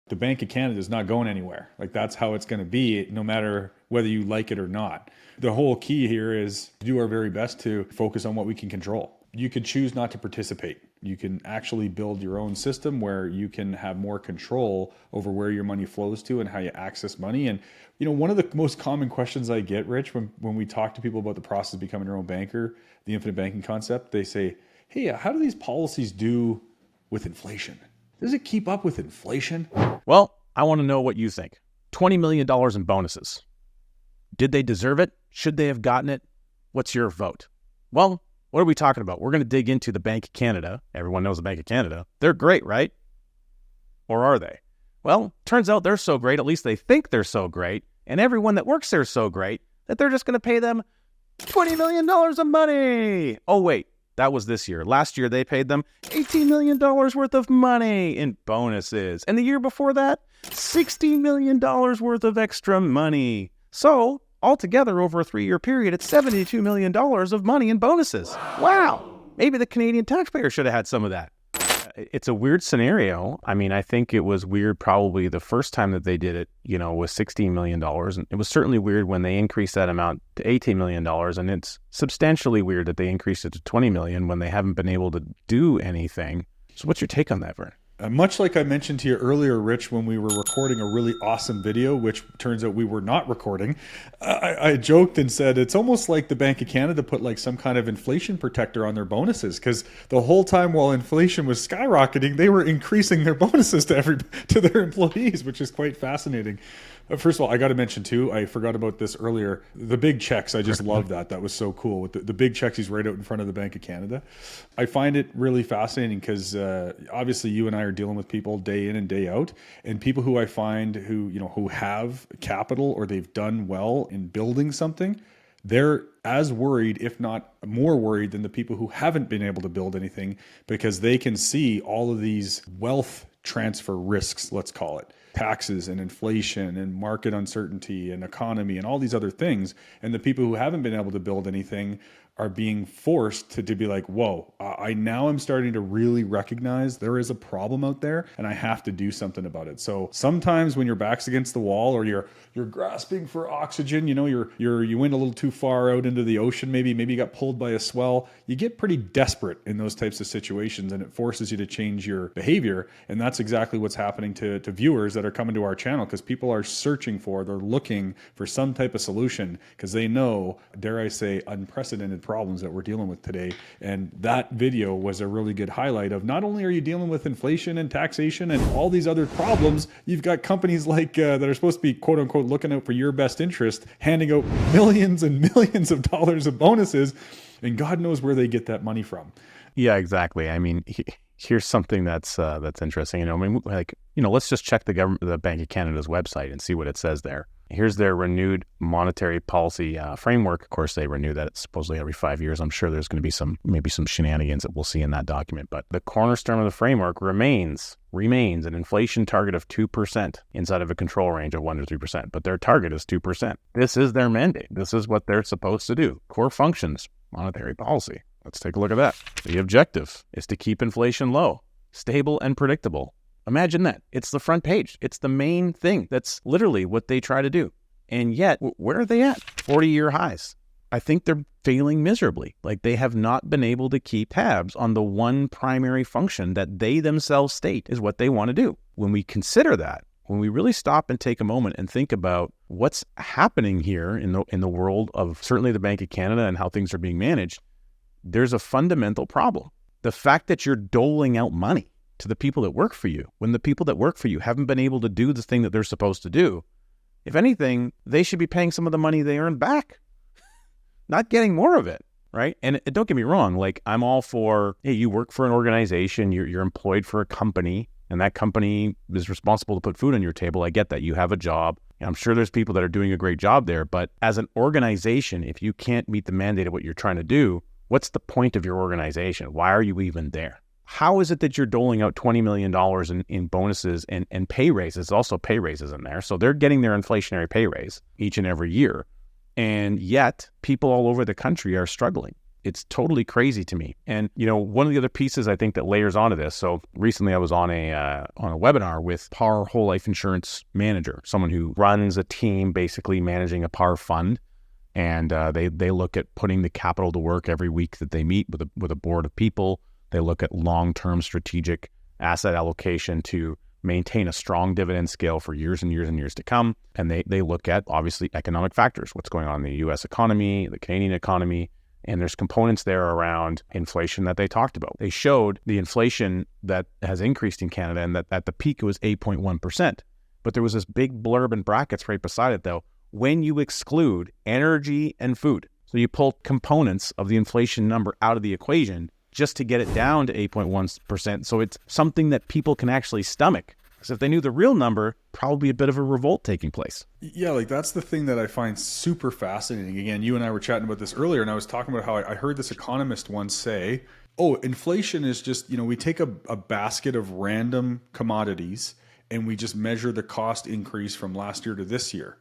The Bank of Canada is not going anywhere. Like that's how it's going to be, no matter whether you like it or not. The whole key here is to do our very best to focus on what we can control. You could choose not to participate. You can actually build your own system where you can have more control over where your money flows to and how you access money. And one of the most common questions I get, Rich, when we talk to people about the process of becoming your own banker, the infinite banking concept, they say, hey, how do these policies do with inflation? Does it keep up with inflation? Well, I want to know what you think. $20 million in bonuses. Did they deserve it? Should they have gotten it? What's your vote? Well, what are we talking about? We're going to dig into the Bank of Canada. Everyone knows the Bank of Canada. They're great, right? Or are they? Well, turns out they're so great, at least they think they're so great, and everyone that works there is so great that they're just going to pay them $20 million of money. Oh, wait. That was this year. Last year, they paid them $18 million worth of money in bonuses. And the year before that, $16 million worth of extra money. So, altogether, over a 3-year period, it's $72 million of money in bonuses. Wow. Maybe the Canadian taxpayer should have had some of that. It's a weird scenario. I mean, I think it was weird probably the first time that they did it, was $16 million. And it was certainly weird when they increased that amount to $18 million. And it's substantially weird that they increased it to $20 million when they haven't been able to do anything. So what's your take on that, Vern? Much like I mentioned to you earlier, Rich, when we were recording a really awesome video, which turns out we were not recording, I joked and said it's almost like the Bank of Canada put like some kind of inflation protector on their bonuses, because the whole time while inflation was skyrocketing, they were increasing their bonuses to their employees, which is quite fascinating. First of all, I got to mention too, I forgot about this earlier, the big checks. I just love that. That was so cool. With the big checks, he's right out in front of the Bank of Canada. I find it really fascinating because obviously you and I are dealing with people day in and day out, and people who I find who have capital or they've done well in building something, they're as worried, if not more worried, than the people who haven't been able to build anything, because they can see all of these wealth transfer risks, let's call it. Taxes and inflation and market uncertainty and economy and all these other things. And the people who haven't been able to build anything are being forced to be like, whoa, I now am starting to really recognize there is a problem out there and I have to do something about it. So sometimes when your back's against the wall or you're grasping for oxygen, you went a little too far out into the ocean, maybe you got pulled by a swell, you get pretty desperate in those types of situations and it forces you to change your behavior. And that's exactly what's happening to viewers that are coming to our channel, because people are they're looking for some type of solution because they know, dare I say, unprecedented problems that we're dealing with today. And that video was a really good highlight of not only are you dealing with inflation and taxation and all these other problems, you've got companies like that are supposed to be quote unquote looking out for your best interest, handing out millions and millions of dollars of bonuses, and God knows where they get that money from. Yeah, exactly. I mean, here's something that's interesting. Let's just check the Bank of Canada's website and see what it says there. Here's their renewed monetary policy framework. Of course, they renew that supposedly every 5 years. I'm sure there's going to be maybe some shenanigans that we'll see in that document. But the cornerstone of the framework remains an inflation target of 2% inside of a control range of 1 to 3%. But their target is 2%. This is their mandate. This is what they're supposed to do. Core functions, monetary policy. Let's take a look at that. The objective is to keep inflation low, stable, and predictable. Imagine that. It's the front page. It's the main thing. That's literally what they try to do. And yet, where are they at? 40-year highs. I think they're failing miserably. Like they have not been able to keep tabs on the one primary function that they themselves state is what they want to do. When we consider that, when we really stop and take a moment and think about what's happening here in the world of certainly the Bank of Canada and how things are being managed, there's a fundamental problem. The fact that you're doling out money to the people that work for you, when the people that work for you haven't been able to do the thing that they're supposed to do, if anything, they should be paying some of the money they earn back, not getting more of it, right? And don't get me wrong, like I'm all for, hey, you work for an organization, you're employed for a company, and that company is responsible to put food on your table. I get that. You have a job. I'm sure there's people that are doing a great job there, but as an organization, if you can't meet the mandate of what you're trying to do, what's the point of your organization? Why are you even there? How is it that you're doling out $20 million in bonuses and pay raises? Also pay raises in there. So they're getting their inflationary pay raise each and every year. And yet people all over the country are struggling. It's totally crazy to me. And, one of the other pieces I think that layers onto this. So recently I was on a webinar with Par Whole Life Insurance Manager, someone who runs a team basically managing a Par fund. And they look at putting the capital to work every week that they meet with a board of people. They look at long-term strategic asset allocation to maintain a strong dividend scale for years and years and years to come. And they look at, obviously, economic factors, what's going on in the U.S. economy, the Canadian economy, and there's components there around inflation that they talked about. They showed the inflation that has increased in Canada, and that at the peak it was 8.1%. But there was this big blurb in brackets right beside it, though, when you exclude energy and food. So you pull components of the inflation number out of the equation just to get it down to 8.1%. So it's something that people can actually stomach. Because if they knew the real number, probably a bit of a revolt taking place. Yeah, like that's the thing that I find super fascinating. Again, you and I were chatting about this earlier, and I was talking about how I heard this economist once say, oh, inflation is just, we take a basket of random commodities and we just measure the cost increase from last year to this year.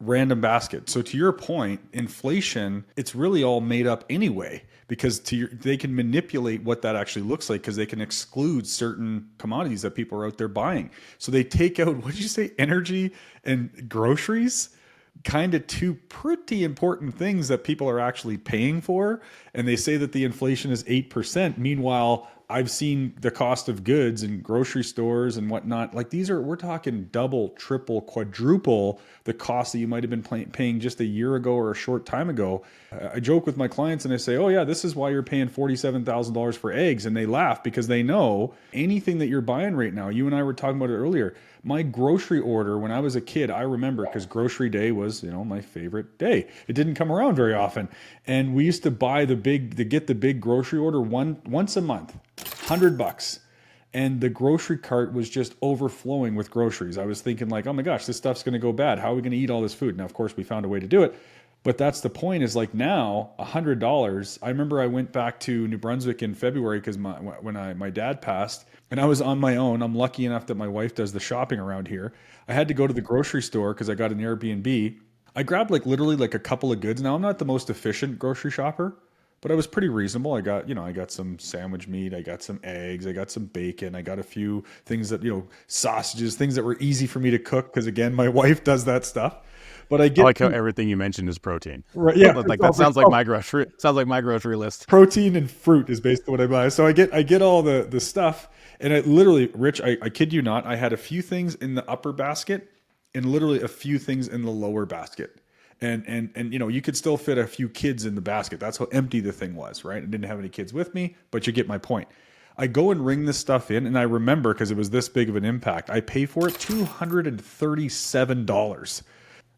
Random basket. So to your point, inflation, it's really all made up anyway, because they can manipulate what that actually looks like because they can exclude certain commodities that people are out there buying. So they take out, what did you say, energy and groceries? Kind of two pretty important things that people are actually paying for. And they say that the inflation is 8%. Meanwhile, I've seen the cost of goods in grocery stores and whatnot. Like we're talking double, triple, quadruple the cost that you might have been paying just a year ago or a short time ago. I joke with my clients and I say, oh yeah, this is why you're paying $47,000 for eggs. And they laugh because they know anything that you're buying right now. You and I were talking about it earlier. My grocery order when I was a kid, I remember, because grocery day was, my favorite day. It didn't come around very often. And we used to buy get the big grocery order once a month. $100, and the grocery cart was just overflowing with groceries. I was thinking like, oh my gosh, this stuff's going to go bad. How are we going to eat all this food? Now, of course, we found a way to do it, but that's the point. Is like now $100. I remember I went back to New Brunswick in February because my dad passed, and I was on my own. I'm lucky enough that my wife does the shopping around here. I had to go to the grocery store because I got an Airbnb. I grabbed literally a couple of goods. Now I'm not the most efficient grocery shopper, but I was pretty reasonable. I got some sandwich meat, I got some eggs, I got some bacon, I got a few things that, sausages, things that were easy for me to cook because again, my wife does that stuff. But I like how everything you mentioned is protein. Right? Yeah, that sounds like my grocery. Sounds like my grocery list. Protein and fruit is basically what I buy. So I get all the stuff, and I literally, Rich, I kid you not, I had a few things in the upper basket and literally a few things in the lower basket. And you could still fit a few kids in the basket. That's how empty the thing was, right? I didn't have any kids with me, but you get my point. I go and ring this stuff in, and I remember, because it was this big of an impact, I pay for it $237.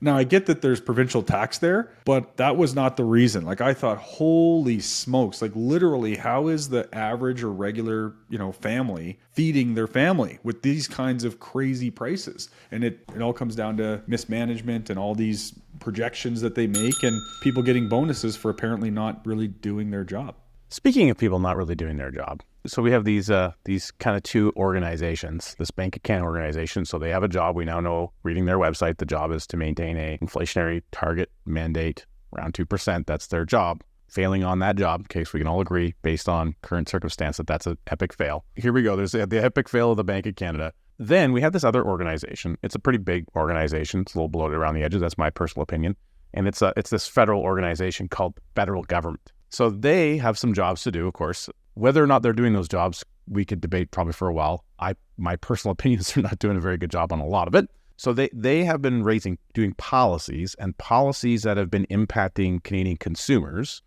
Now, I get that there's provincial tax there, but that was not the reason. I thought, holy smokes, literally, how is the average or regular, family feeding their family with these kinds of crazy prices? And it all comes down to mismanagement and all these projections that they make and people getting bonuses for apparently not really doing their job. Speaking of people not really doing their job, so we have these kind of two organizations, this Bank of Canada organization. So they have a job. We now know, reading their website, the job is to maintain a inflationary target mandate around 2%. That's their job. Failing on that job, in case we can all agree, based on current circumstance, that's an epic fail. Here we go. There's the epic fail of the Bank of Canada. Then we have this other organization. It's a pretty big organization. It's a little bloated around the edges. That's my personal opinion. And it's this federal organization called federal government. So they have some jobs to do, of course. Whether or not they're doing those jobs, we could debate probably for a while. My personal opinion is they're not doing a very good job on a lot of it. So they have been doing policies that have been impacting Canadian consumers,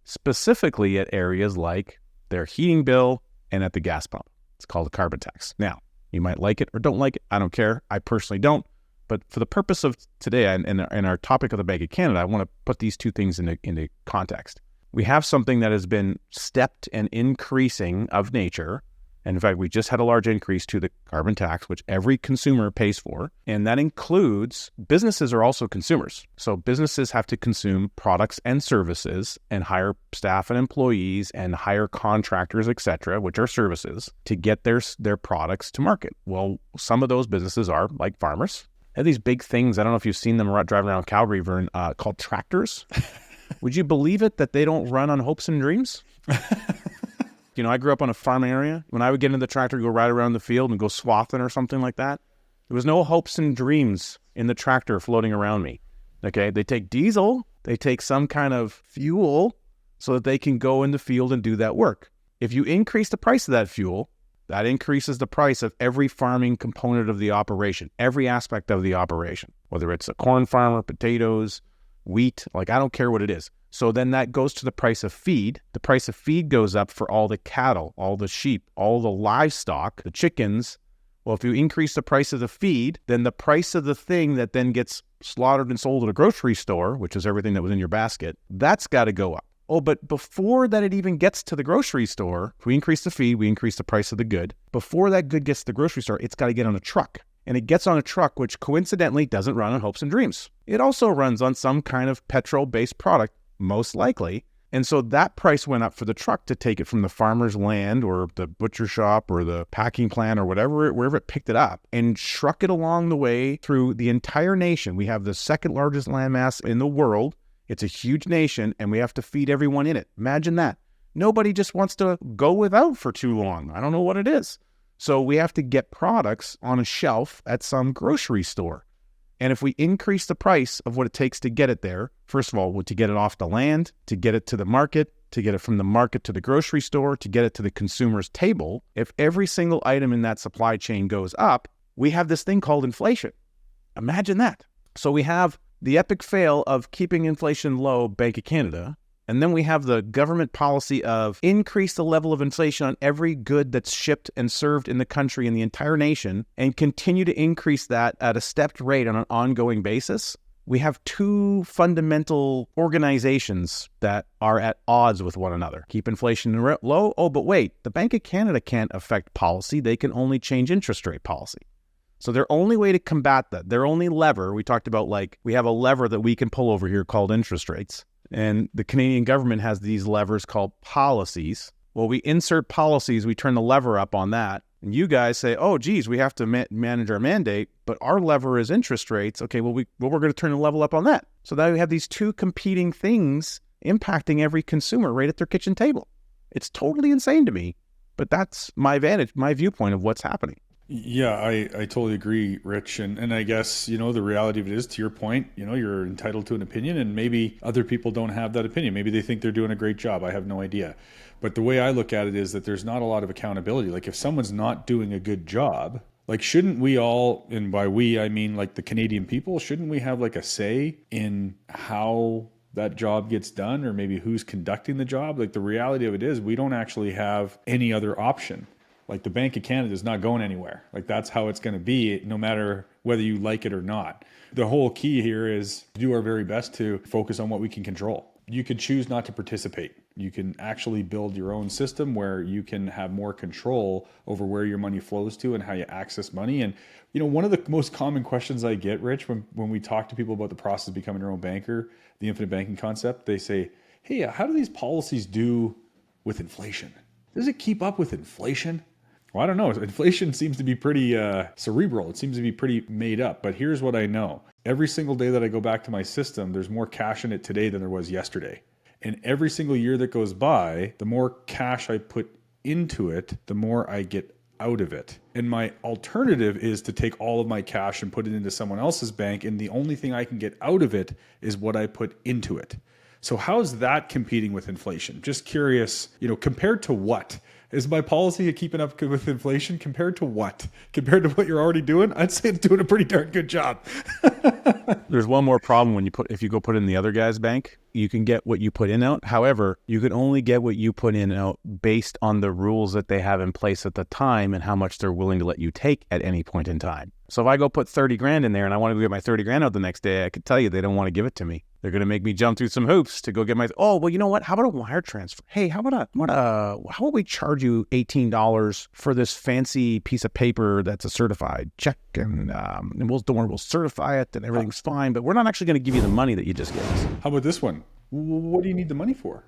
specifically at areas like their heating bill and at the gas pump. It's called a carbon tax. Now, you might like it or don't like it. I don't care. I personally don't. But for the purpose of today and our topic of the Bank of Canada, I want to put these two things into context. We have something that has been stepped and increasing of nature. And in fact, we just had a large increase to the carbon tax, which every consumer pays for. And that includes, businesses are also consumers. So businesses have to consume products and services and hire staff and employees and hire contractors, et cetera, which are services, to get their products to market. Well, some of those businesses are like farmers. They have these big things. I don't know if you've seen them driving around Calgary, Vern, called tractors. Would you believe it that they don't run on hopes and dreams? I grew up on a farm area. When I would get in the tractor, go right around the field and go swathing or something like that, there was no hopes and dreams in the tractor floating around me. Okay, they take diesel, they take some kind of fuel so that they can go in the field and do that work. If you increase the price of that fuel, that increases the price of every farming component of the operation, every aspect of the operation, whether it's a corn farmer, potatoes, wheat, like I don't care what it is. So then that goes to the price of feed. The price of feed goes up for all the cattle, all the sheep, all the livestock, the chickens. Well, if you increase the price of the feed, then the price of the thing that then gets slaughtered and sold at a grocery store, which is everything that was in your basket, that's got to go up. Oh, but before that it even gets to the grocery store, if we increase the feed, we increase the price of the good. Before that good gets to the grocery store, it's got to get on a truck. And it gets on a truck, which coincidentally doesn't run on hopes and dreams. It also runs on some kind of petrol-based product, most likely. And so that price went up for the truck to take it from the farmer's land or the butcher shop or the packing plant or wherever it picked it up and truck it along the way through the entire nation. We have the second largest landmass in the world. It's a huge nation and we have to feed everyone in it. Imagine that. Nobody just wants to go without for too long. I don't know what it is. So we have to get products on a shelf at some grocery store. And if we increase the price of what it takes to get it there, first of all, to get it off the land, to get it to the market, to get it from the market to the grocery store, to get it to the consumer's table, if every single item in that supply chain goes up, we have this thing called inflation. Imagine that. So we have the epic fail of keeping inflation low, Bank of Canada, and then we have the government policy of increase the level of inflation on every good that's shipped and served in the country and the entire nation and continue to increase that at a stepped rate on an ongoing basis. We have two fundamental organizations that are at odds with one another. Keep inflation low. Oh, but wait, the Bank of Canada can't affect policy. They can only change interest rate policy. So their only way to combat that, their only lever, we talked about we have a lever that we can pull over here called interest rates. And the Canadian government has these levers called policies. Well, we insert policies, we turn the lever up on that. And you guys say, oh, geez, we have to manage our mandate, but our lever is interest rates. Okay, well, we're going to turn the level up on that. So now we have these two competing things impacting every consumer right at their kitchen table. It's totally insane to me, but that's my viewpoint of what's happening. Yeah, I totally agree, Rich. And I guess, the reality of it is, to your point, you're entitled to an opinion and maybe other people don't have that opinion. Maybe they think they're doing a great job. I have no idea. But the way I look at it is that there's not a lot of accountability. Like if someone's not doing a good job, shouldn't we all, and by we, I mean the Canadian people, shouldn't we have a say in how that job gets done or maybe who's conducting the job? The reality of it is we don't actually have any other option. The Bank of Canada is not going anywhere. That's how it's going to be, no matter whether you like it or not. The whole key here is to do our very best to focus on what we can control. You could choose not to participate. You can actually build your own system where you can have more control over where your money flows to and how you access money. And, one of the most common questions I get, Rich, when we talk to people about the process of becoming your own banker, the infinite banking concept, they say, hey, how do these policies do with inflation? Does it keep up with inflation? Well, I don't know. Inflation seems to be pretty cerebral. It seems to be pretty made up. But here's what I know. Every single day that I go back to my system, there's more cash in it today than there was yesterday. And every single year that goes by, the more cash I put into it, the more I get out of it. And my alternative is to take all of my cash and put it into someone else's bank. And the only thing I can get out of it is what I put into it. So how's that competing with inflation? Just curious, compared to what? Is my policy keeping up with inflation compared to what? Compared to what you're already doing? I'd say it's doing a pretty darn good job. There's one more problem if you go put in the other guy's bank, you can get what you put in out. However, you can only get what you put in out based on the rules that they have in place at the time and how much they're willing to let you take at any point in time. So if I go put 30 grand in there and I want to get my 30 grand out the next day, I could tell you they don't want to give it to me. They're going to make me jump through some hoops to go get oh, well, you know what? How about a wire transfer? Hey, how about we charge you $18 for this fancy piece of paper that's a certified check and we'll certify it and everything's fine, but we're not actually going to give you the money that you just gave us. How about this one? What do you need the money for?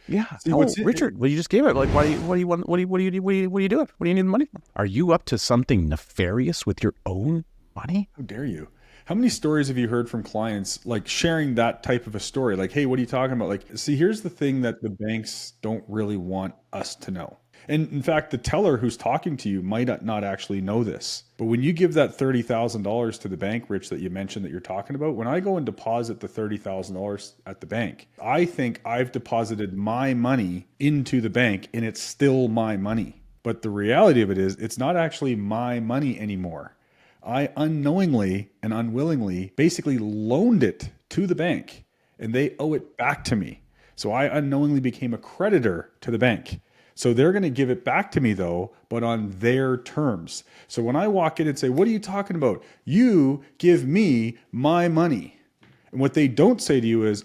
Yeah. Richard, well, you just gave it. What do you want? What do you do? What do you do it? What do you need the money for? Are you up to something nefarious with your own money? How dare you? How many stories have you heard from clients like sharing that type of a story? Like, hey, what are you talking about? Like, see, here's the thing that the banks don't really want us to know. And in fact, the teller who's talking to you might not actually know this. But when you give that $30,000 to the bank, Rich, that you mentioned that you're talking about, when I go and deposit the $30,000 at the bank, I think I've deposited my money into the bank and it's still my money. But the reality of it is, it's not actually my money anymore. I unknowingly and unwillingly basically loaned it to the bank and they owe it back to me. So I unknowingly became a creditor to the bank. So they're going to give it back to me though, but on their terms. So when I walk in and say, what are you talking about? You give me my money. And what they don't say to you is,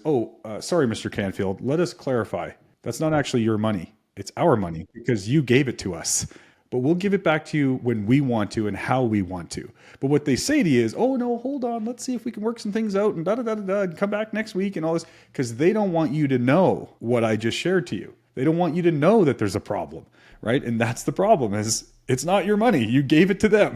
sorry, Mr. Canfield, let us clarify. That's not actually your money. It's our money because you gave it to us. But we'll give it back to you when we want to and how we want to. But what they say to you is, oh no, hold on, let's see if we can work some things out and and come back next week and all this, because they don't want you to know what I just shared to you. They don't want you to know that there's a problem, right? And that's the problem, is it's not your money. You gave it to them.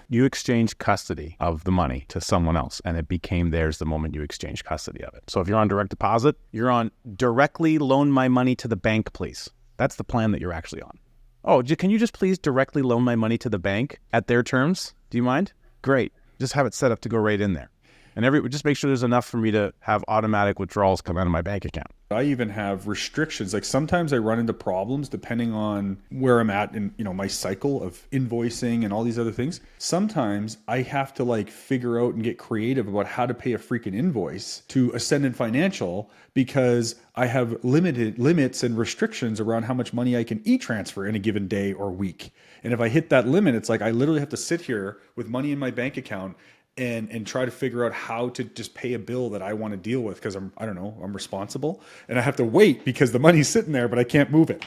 You exchanged custody of the money to someone else, and it became theirs the moment you exchanged custody of it. So if you're on direct deposit, you're on directly loan my money to the bank, please. That's the plan that you're actually on. Oh, can you just please directly loan my money to the bank at their terms? Do you mind? Great. Just have it set up to go right in there. And just make sure there's enough for me to have automatic withdrawals come out of my bank account. I even have restrictions. Like sometimes I run into problems depending on where I'm at in, my cycle of invoicing and all these other things. Sometimes I have to like figure out and get creative about how to pay a freaking invoice to Ascendant Financial because I have limited limits and restrictions around how much money I can e-transfer in a given day or week. And if I hit that limit, it's like I literally have to sit here with money in my bank account and try to figure out how to just pay a bill that I want to deal with because I'm responsible and I have to wait because the money's sitting there, but I can't move it.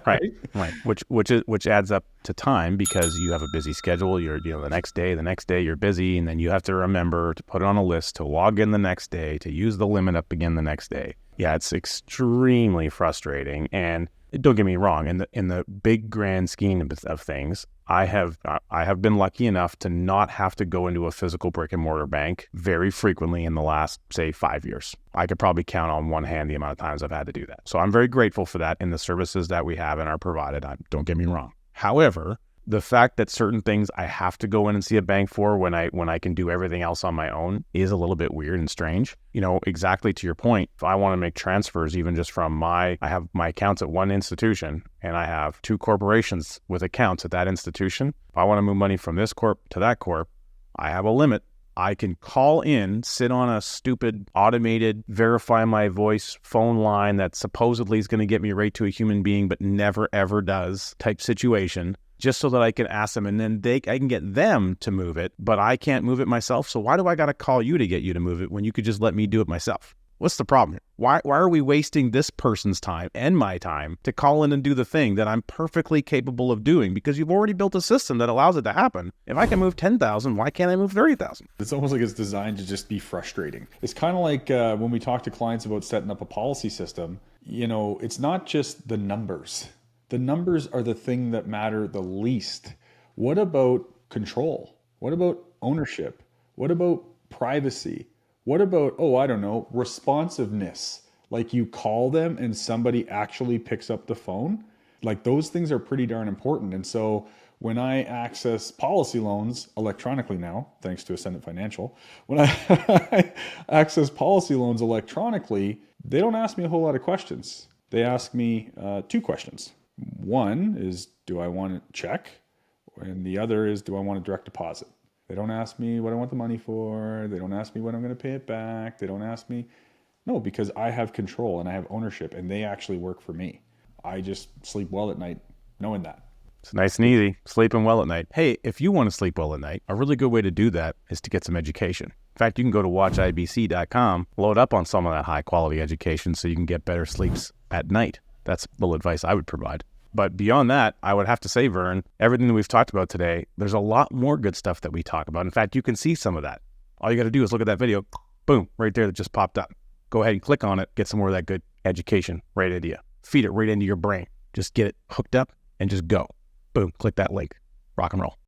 Right. Which adds up to time because you have a busy schedule. You're, the next day you're busy, and then you have to remember to put it on a list to log in the next day, to use the limit up again the next day. Yeah, it's extremely frustrating. And don't get me wrong, in the big grand scheme of things, I have been lucky enough to not have to go into a physical brick and mortar bank very frequently in the last, say, 5 years. I could probably count on one hand the amount of times I've had to do that. So I'm very grateful for that in the services that we have and are provided. Don't get me wrong. However, the fact that certain things I have to go in and see a bank for when I can do everything else on my own is a little bit weird and strange. Exactly to your point, if I want to make transfers even just from I have my accounts at one institution and I have two corporations with accounts at that institution. If I want to move money from this corp to that corp, I have a limit. I can call in, sit on a stupid automated verify my voice phone line that supposedly is going to get me right to a human being but never ever does type situation, just so that I can ask them and then I can get them to move it, but I can't move it myself. So why do I got to call you to get you to move it when you could just let me do it myself? What's the problem here? Why are we wasting this person's time and my time to call in and do the thing that I'm perfectly capable of doing? Because you've already built a system that allows it to happen. If I can move 10,000, why can't I move 30,000? It's almost like it's designed to just be frustrating. It's kind of like when we talk to clients about setting up a policy system, it's not just the numbers. The numbers are the thing that matter the least. What about control? What about ownership? What about privacy? What about, responsiveness? Like you call them and somebody actually picks up the phone? Like those things are pretty darn important. And so when I access policy loans electronically now, thanks to Ascendant Financial, when I access policy loans electronically, they don't ask me a whole lot of questions. They ask me two questions. One is, do I want a check? And the other is, do I want a direct deposit? They don't ask me what I want the money for. They don't ask me when I'm going to pay it back. They don't ask me. No, because I have control and I have ownership and they actually work for me. I just sleep well at night knowing that. It's nice and easy, sleeping well at night. Hey, if you want to sleep well at night, a really good way to do that is to get some education. In fact, you can go to watchibc.com, load up on some of that high quality education so you can get better sleeps at night. That's a little advice I would provide. But beyond that, I would have to say, Vern, everything that we've talked about today, there's a lot more good stuff that we talk about. In fact, you can see some of that. All you got to do is look at that video, boom, right there that just popped up. Go ahead and click on it, get some more of that good education right into you. Feed it right into your brain. Just get it hooked up and just go. Boom, click that link. Rock and roll.